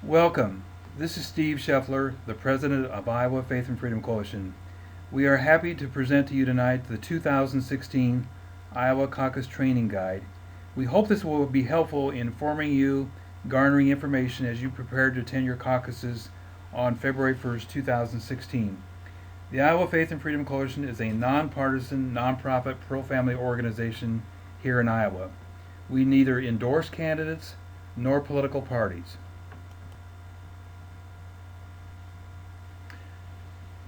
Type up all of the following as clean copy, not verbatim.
Welcome. This is Steve Scheffler, the president of Iowa Faith and Freedom Coalition. We are happy to present to you tonight the 2016 Iowa Caucus Training Guide. We hope this will be helpful in informing you, garnering information as you prepare to attend your caucuses on February 1st, 2016. The Iowa Faith and Freedom Coalition is a nonpartisan, nonprofit, pro-family organization here in Iowa. We neither endorse candidates nor political parties.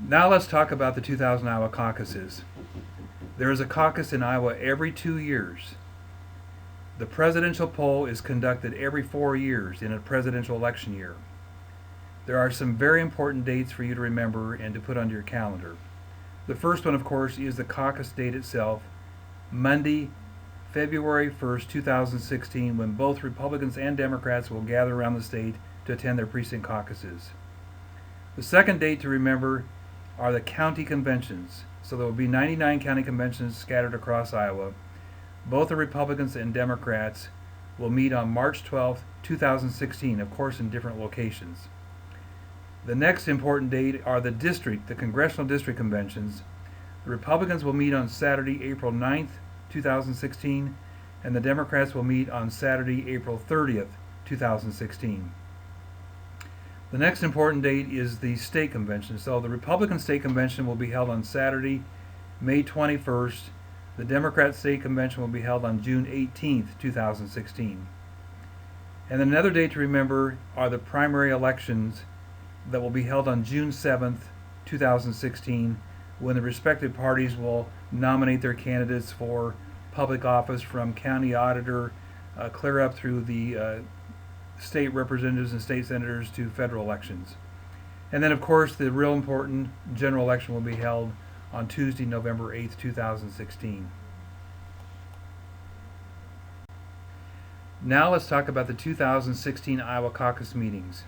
Now let's talk about the 2000 Iowa caucuses. There is a caucus in Iowa every 2 years. The presidential poll is conducted every 4 years in a presidential election year. There are some very important dates for you to remember and to put on your calendar. The first one, of course, is the caucus date itself, Monday, February 1st, 2016, when both Republicans and Democrats will gather around the state to attend their precinct caucuses. The second date to remember are the county conventions. So there will be 99 county conventions scattered across Iowa. Both the Republicans and Democrats will meet on March 12, 2016, of course in different locations. The next important date are the congressional district conventions. The Republicans will meet on Saturday, April 9th, 2016, and the Democrats will meet on Saturday, April 30th, 2016. The next important date is the state convention. So the Republican state convention will be held on Saturday, May 21st. The Democrat state convention will be held on June 18th, 2016. And another date to remember are the primary elections that will be held on June 7th, 2016, when the respective parties will nominate their candidates for public office from county auditor clear up through the state representatives and state senators to federal elections. And then, of course, the real important general election will be held on Tuesday, November 8th, 2016. Now let's talk about the 2016 Iowa caucus meetings.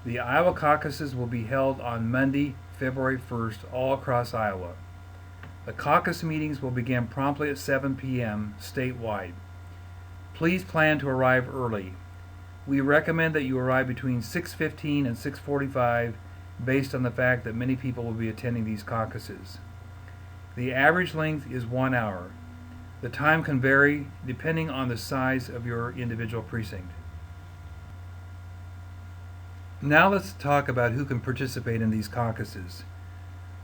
The Iowa caucuses will be held on Monday, February 1st, all across Iowa. The caucus meetings will begin promptly at 7 p.m. statewide. Please plan to arrive early. We recommend that you arrive between 6:15 and 6:45 based on the fact that many people will be attending these caucuses. The average length is 1 hour. The time can vary depending on the size of your individual precinct. Now let's talk about who can participate in these caucuses.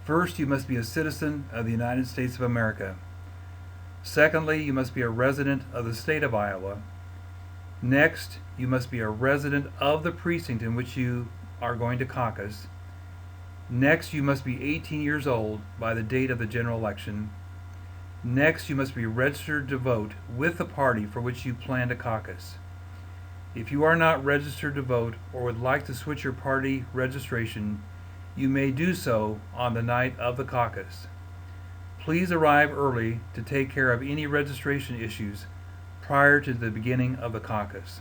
First, you must be a citizen of the United States of America. Secondly, you must be a resident of the state of Iowa. Next, you must be a resident of the precinct in which you are going to caucus. Next, you must be 18 years old by the date of the general election. Next, you must be registered to vote with the party for which you plan to caucus. If you are not registered to vote or would like to switch your party registration, you may do so on the night of the caucus. Please arrive early to take care of any registration issues prior to the beginning of the caucus.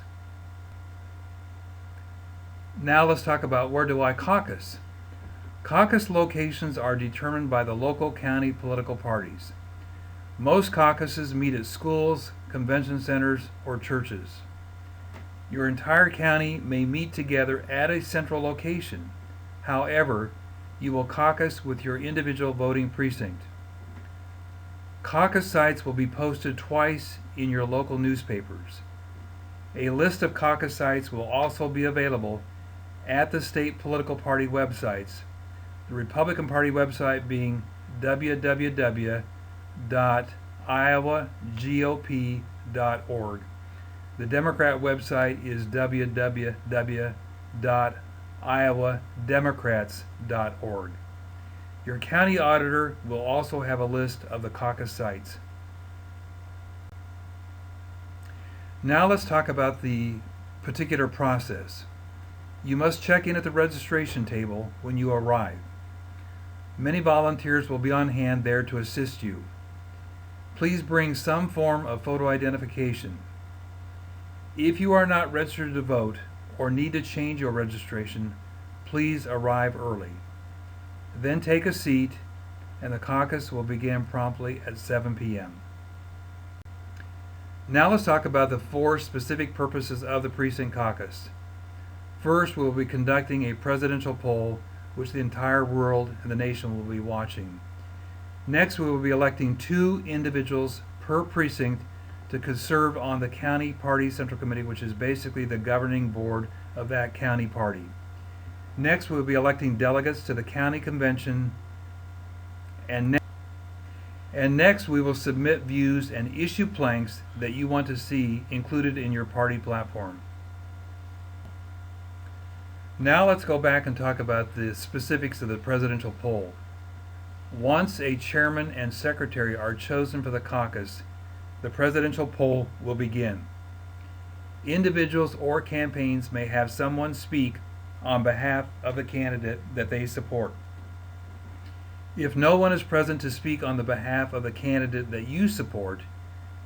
Now let's talk about where do I caucus. Caucus locations are determined by the local county political parties. Most caucuses meet at schools, convention centers, or churches. Your entire county may meet together at a central location. However, you will caucus with your individual voting precinct. Caucus sites will be posted twice in your local newspapers. A list of caucus sites will also be available at the state political party websites, the Republican Party website being www.iowagop.org. The Democrat website is www.iowademocrats.org. Your county auditor will also have a list of the caucus sites. Now let's talk about the particular process. You must check in at the registration table when you arrive. Many volunteers will be on hand there to assist you. Please bring some form of photo identification. If you are not registered to vote or need to change your registration, please arrive early. Then take a seat, and the caucus will begin promptly at 7 p.m. Now let's talk about the 4 specific purposes of the precinct caucus. First, we will be conducting a presidential poll which the entire world and the nation will be watching. Next, we will be electing 2 individuals per precinct to serve on the county party central committee, which is basically the governing board of that county party. Next, we will be electing delegates to the county convention, and next we will submit views and issue planks that you want to see included in your party platform. Now let's go back and talk about the specifics of the presidential poll. Once a chairman and secretary are chosen for the caucus, the presidential poll will begin. Individuals or campaigns may have someone speak on behalf of the candidate that they support. If no one is present to speak on the behalf of the candidate that you support,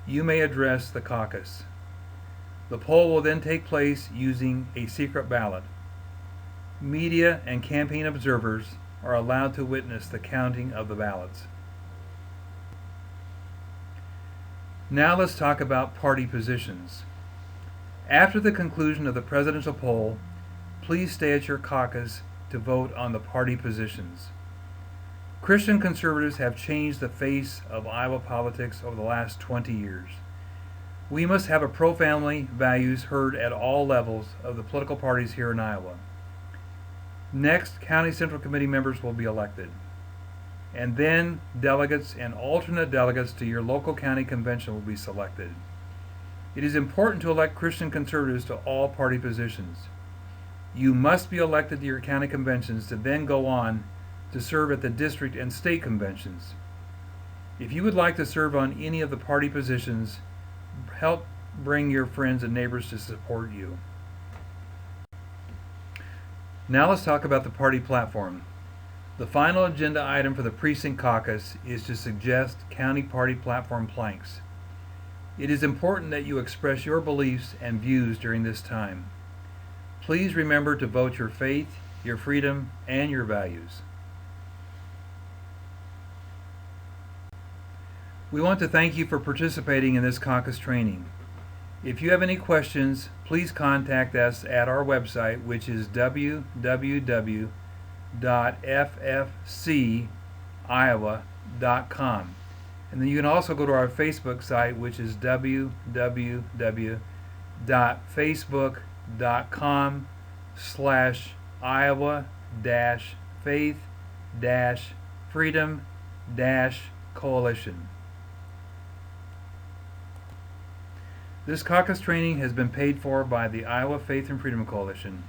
you may address the caucus. The poll will then take place using a secret ballot. Media and campaign observers are allowed to witness the counting of the ballots. Now let's talk about party positions. After the conclusion of the presidential poll, please stay at your caucus to vote on the party positions. Christian conservatives have changed the face of Iowa politics over the last 20 years. We must have a pro-family values heard at all levels of the political parties here in Iowa. Next, County Central Committee members will be elected. And then delegates and alternate delegates to your local county convention will be selected. It is important to elect Christian conservatives to all party positions. You must be elected to your county conventions to then go on to serve at the district and state conventions. If you would like to serve on any of the party positions, help bring your friends and neighbors to support you. Now let's talk about the party platform. The final agenda item for the precinct caucus is to suggest county party platform planks. It is important that you express your beliefs and views during this time. Please remember to vote your faith, your freedom, and your values. We want to thank you for participating in this caucus training. If you have any questions, please contact us at our website, which is www.ffciowa.com. And then you can also go to our Facebook site, which is www.facebook.com/Iowa-faith-freedom-coalition. This caucus training has been paid for by the Iowa Faith and Freedom Coalition.